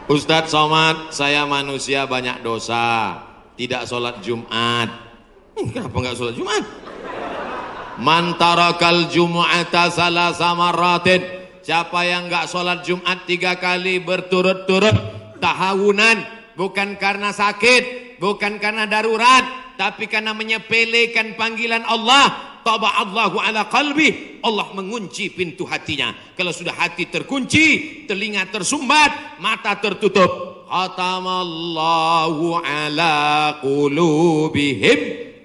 Ustadz Somad, saya manusia banyak dosa, tidak sholat Jumat. Kenapa nggak sholat Jumat? Man tarakal jumu'ata salasa marratin, siapa yang nggak sholat Jumat 3 kali berturut-turut tahawunan, bukan karena sakit, bukan karena darurat, tapi karena menyepelekan panggilan Allah, taba'allahu ala qalbi, Allah mengunci pintu hatinya. Kalau sudah hati terkunci, telinga tersumbat, mata tertutup, khatamallahu ala qulubihim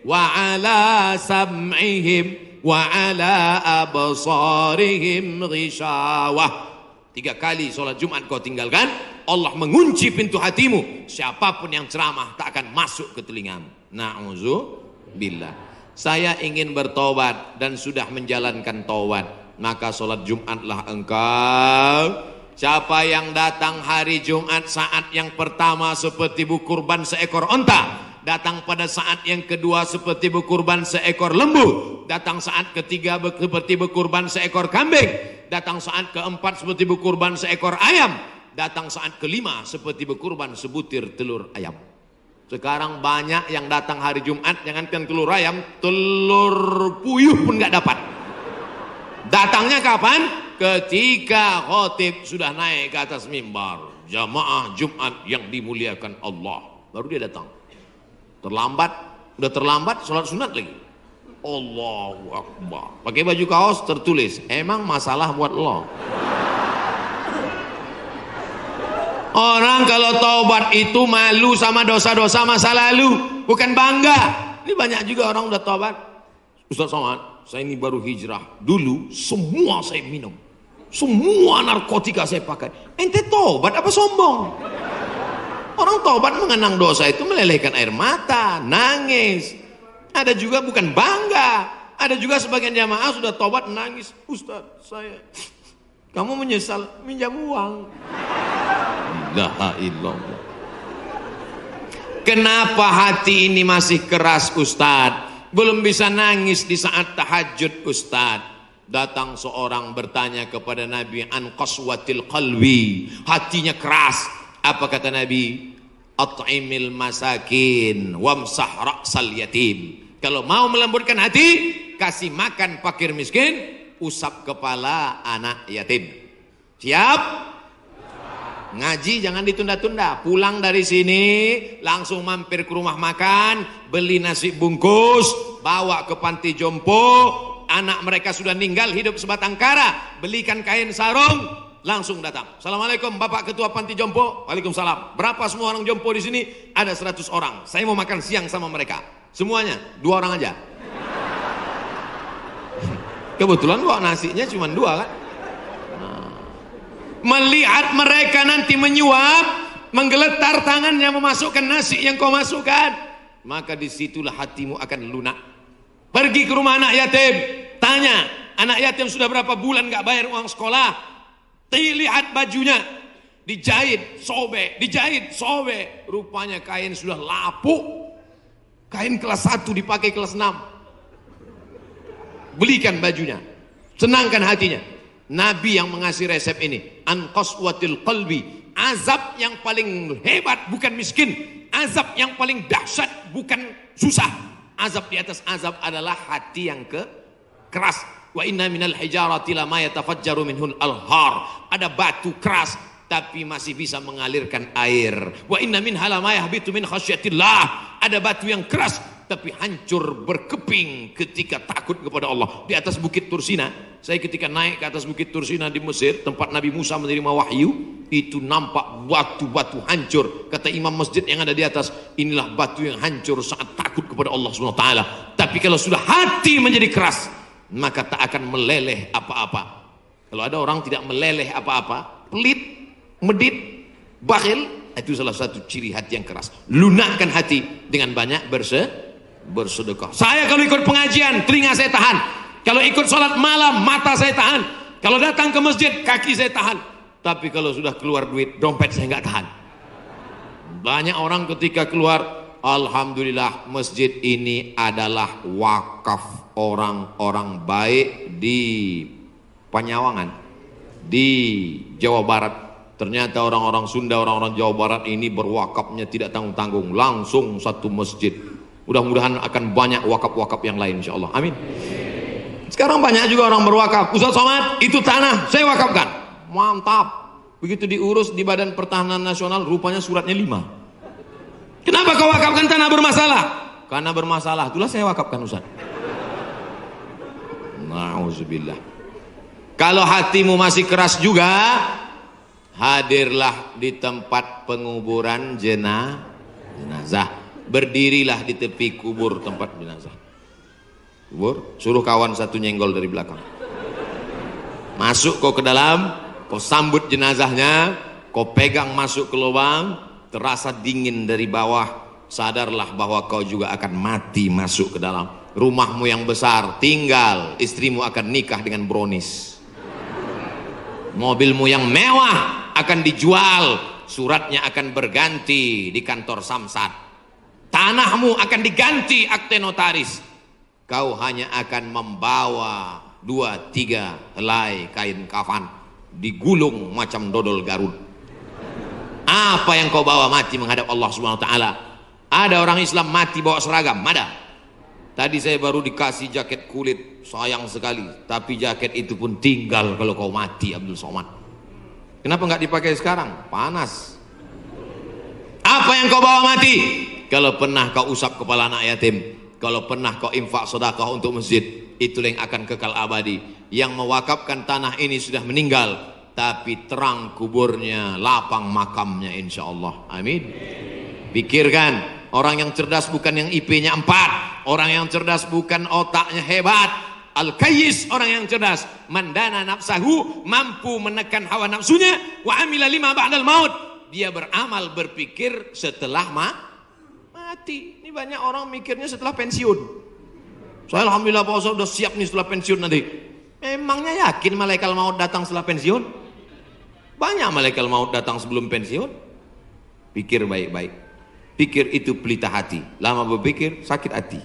wa ala sam'ihim wa ala absarihim ghishawah. 3 kali sholat Jumat kau tinggalkan, Allah mengunci pintu hatimu. Siapapun yang ceramah tak akan masuk ke telingamu. Na'udzubillah. Saya ingin bertobat dan sudah menjalankan taubat, maka sholat Jumatlah engkau. Siapa yang datang hari Jumat saat yang pertama seperti berkurban seekor onta, datang pada saat yang kedua seperti berkurban seekor lembu, datang saat ketiga seperti berkurban seekor kambing, datang saat keempat seperti berkurban seekor ayam, datang saat kelima seperti berkurban sebutir telur ayam. Sekarang banyak yang datang hari Jumat, jangankan telur ayam, telur puyuh pun nggak dapat. Datangnya kapan? Ketika khotib sudah naik ke atas mimbar, jamaah Jumat yang dimuliakan Allah, baru dia datang. Terlambat, udah terlambat sholat sunat lagi. Allahu Akbar. Pakai baju kaos tertulis, emang masalah buat lo. Orang kalau taubat itu malu sama dosa-dosa masa lalu, bukan bangga. Ini banyak juga orang udah taubat. Ustaz Somad, saya ini baru hijrah. Dulu semua saya minum, semua narkotika saya pakai. Ente taubat apa sombong? Orang taubat mengenang dosa itu melelehkan air mata, nangis. Ada juga bukan bangga. Ada juga sebagian jamaah sudah taubat nangis. Ustaz, saya, kamu menyesal minjam uang. La ilallah. Kenapa hati ini masih keras Ustaz? Belum bisa nangis di saat tahajud Ustaz. Datang seorang bertanya kepada Nabi an qaswatil qalbi, hatinya keras. Apa kata Nabi? At'imil masakin wamsah ra'sal yatim. Kalau mau melembutkan hati, kasih makan fakir miskin, usap kepala anak yatim. Siap? Ngaji jangan ditunda-tunda. Pulang dari sini langsung mampir ke rumah makan, beli nasi bungkus, bawa ke panti jompo. Anak mereka sudah meninggal, hidup sebatang kara, belikan kain sarung, langsung datang. Assalamualaikum Bapak Ketua Panti Jompo. Waalaikumsalam. Berapa semua orang jompo di sini? Ada 100 orang. Saya mau makan siang sama mereka. Semuanya 2 orang aja. Kebetulan kok nasinya cuma 2 kan. Melihat mereka nanti menyuap, menggeletar tangannya memasukkan nasi yang kau masukkan, maka disitulah hatimu akan lunak. Pergi ke rumah anak yatim, tanya anak yatim sudah berapa bulan gak bayar uang sekolah. Lihat bajunya, dijahit, sobek, dijahit, sobek. Rupanya kain sudah lapuk. Kain kelas 1 dipakai kelas 6. Belikan bajunya, senangkan hatinya. Nabi yang mengasih resep ini, an qaswatil qalbi. Azab yang paling hebat bukan miskin, azab yang paling dahsyat bukan susah. Azab di atas azab adalah hati yang keras. Wa inna minal hijarati lama yatafajjaru minhul alhar. Ada batu keras tapi masih bisa mengalirkan air. Wa inna minha lama yahbitu min khasyatillah. Ada batu yang keras tapi hancur berkeping ketika takut kepada Allah. Di atas bukit Tursina, saya ketika naik ke atas bukit Tursina di Mesir, tempat Nabi Musa menerima wahyu, itu nampak batu-batu hancur. Kata imam masjid yang ada di atas, inilah batu yang hancur saat takut kepada Allah SWT. Tapi kalau sudah hati menjadi keras, maka tak akan meleleh apa-apa. Kalau ada orang tidak meleleh apa-apa, pelit, medit, bakhil, itu salah satu ciri hati yang keras. Lunakkan hati dengan banyak bersedekah. Saya kalau ikut pengajian, telinga saya tahan. Kalau ikut sholat malam, mata saya tahan. Kalau datang ke masjid, kaki saya tahan. Tapi kalau sudah keluar duit, dompet saya nggak tahan. Banyak orang ketika keluar, alhamdulillah masjid ini adalah wakaf orang-orang baik di Panyawangan, di Jawa Barat. Ternyata orang-orang Sunda, orang-orang Jawa Barat ini berwakafnya tidak tanggung-tanggung, langsung satu masjid. Mudah-mudahan akan banyak wakaf-wakaf yang lain insyaallah. Amin. Sekarang banyak juga orang berwakaf. Ustaz Somad, itu tanah saya wakafkan. Mantap. Begitu diurus di Badan Pertahanan Nasional, rupanya suratnya 5. Kenapa kau wakafkan tanah bermasalah? Karena bermasalah, itulah saya wakafkan Ustaz. Nauzubillah. Kalau hatimu masih keras juga, hadirlah di tempat penguburan jenazah. Berdirilah di tepi kubur tempat jenazah. Kubur, suruh kawan satu nyenggol dari belakang. Masuk kau ke dalam, kau sambut jenazahnya, kau pegang masuk ke lubang, terasa dingin dari bawah. Sadarlah bahwa kau juga akan mati masuk ke dalam. Rumahmu yang besar tinggal, istrimu akan nikah dengan brownies. Mobilmu yang mewah akan dijual, suratnya akan berganti di kantor Samsat. Tanahmu akan diganti akte notaris. Kau hanya akan membawa 2-3 helai kain kafan, digulung macam dodol Garut. Apa yang kau bawa mati menghadap Allah Subhanahu wa taala? Ada orang Islam mati bawa seragam, ada. Tadi saya baru dikasih jaket kulit, sayang sekali, tapi jaket itu pun tinggal kalau kau mati Abdul Somad. Kenapa nggak dipakai sekarang? Panas. Apa yang kau bawa mati? Kalau pernah kau usap kepala anak yatim, kalau pernah kau infak sedekah untuk masjid, itulah yang akan kekal abadi. Yang mewakafkan tanah ini sudah meninggal, tapi terang kuburnya, lapang makamnya insyaallah. Amin. Pikirkan, orang yang cerdas bukan yang IP-nya 4, orang yang cerdas bukan otaknya hebat. Al-Kayyis, orang yang cerdas, mandana nafsahu, mampu menekan hawa nafsunya, wa amila lima ba'dal maut. Dia beramal, berpikir setelah mati. Ini banyak orang mikirnya setelah pensiun. Saya alhamdulillah Pak Ustaz udah siap nih setelah pensiun nanti. Memangnya yakin malaikat maut datang setelah pensiun? Banyak malaikat maut datang sebelum pensiun. Pikir baik-baik. Pikir itu pelita hati. Lama berpikir sakit hati.